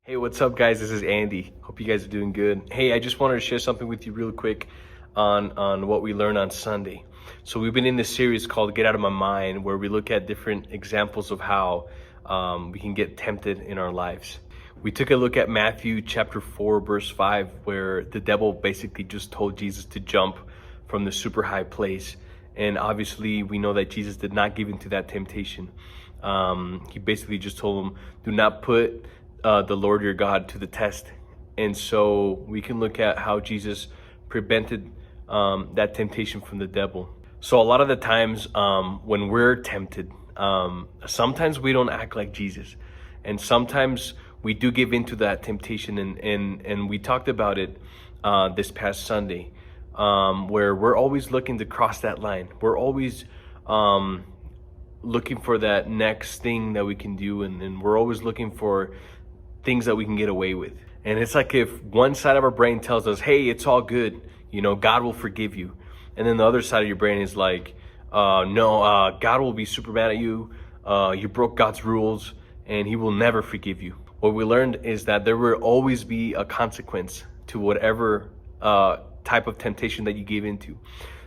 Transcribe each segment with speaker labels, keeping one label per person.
Speaker 1: Hey, what's up, guys? This is Andy. Hope you guys are doing good. Hey, I just wanted to share something with you real quick on what we learned on Sunday. So we've been in this series called Get Out of My Mind, where we look at different examples of how we can get tempted in our lives. We took a look at Matthew chapter 4, verse 5, where the devil basically just told Jesus to jump from the super high place. And obviously, we know that Jesus did not give in to that temptation. He basically just told him, do not put the Lord your God to the test. And so we can look at how Jesus prevented that temptation from the devil. So a lot of the times when we're tempted, sometimes we don't act like Jesus. And sometimes we do give into that temptation. And we talked about it this past Sunday, where we're always looking to cross that line. We're always looking for that next thing that we can do. And we're always looking for things that we can get away with. And it's like if one side of our brain tells us, hey, it's all good, God will forgive you. And then the other side of your brain is like, no, God will be super mad at you. You broke God's rules and he will never forgive you. What we learned is that there will always be a consequence to whatever type of temptation that you give into.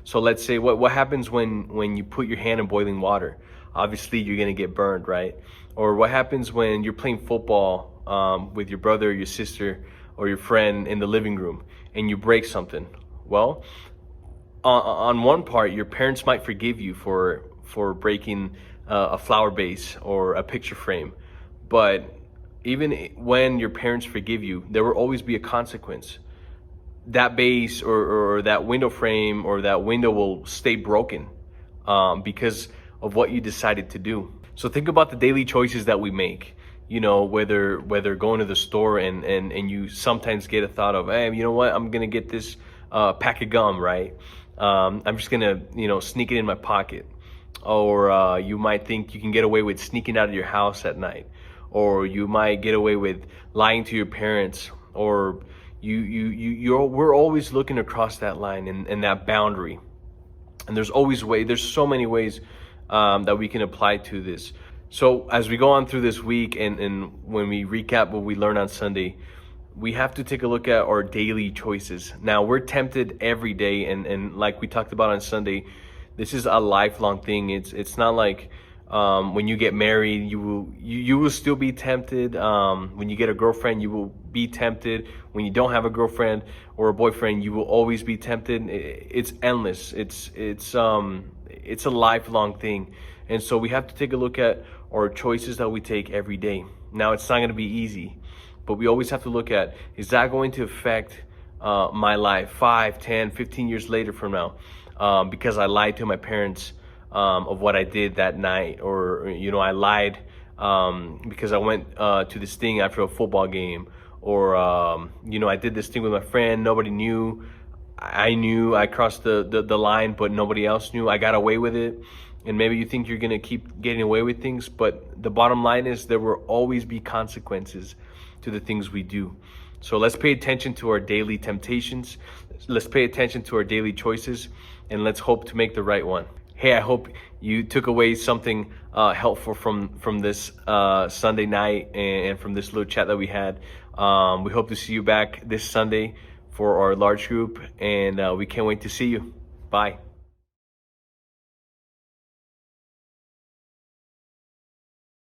Speaker 1: So let's say what happens when you put your hand in boiling water? Obviously, you're going to get burned, right? Or what happens when you're playing football with your brother or your sister or your friend in the living room and you break something? Well, on one part, your parents might forgive you for breaking a flower vase or a picture frame. But even when your parents forgive you, there will always be a consequence. That vase or that window frame or that window will stay broken because of what you decided to do. So think about the daily choices that we make. Whether going to the store and you sometimes get a thought of, hey, you know what, I'm gonna get this pack of gum, right? I'm just gonna sneak it in my pocket. Or you might think you can get away with sneaking out of your house at night, or you might get away with lying to your parents, or we're always looking across that line and that boundary. And there's so many ways that we can apply to this. So as we go on through this week and when we recap what we learned on Sunday, we have to take a look at our daily choices. Now, we're tempted every day, and like we talked about on Sunday, this is a lifelong thing. It's not like when you get married, you will still be tempted. When you get a girlfriend, you will be tempted. When you don't have a girlfriend or a boyfriend, you will always be tempted. It's endless. It's a lifelong thing. And so we have to take a look at our choices that we take every day. Now, it's not going to be easy, but we always have to look at, is that going to affect my life 5, 10, 15 years later from now? Because I lied to my parents of what I did that night, or I lied because I went to this thing after a football game, or I did this thing with my friend, nobody knew. I knew I crossed the line, but nobody else knew. I got away with it. And maybe you think you're gonna keep getting away with things, but the bottom line is there will always be consequences to the things we do. So let's pay attention to our daily temptations. Let's pay attention to our daily choices, and let's hope to make the right one. Hey, I hope you took away something helpful from this Sunday night and from this little chat that we had. We hope to see you back this Sunday for our large group, and we can't wait to see you. Bye.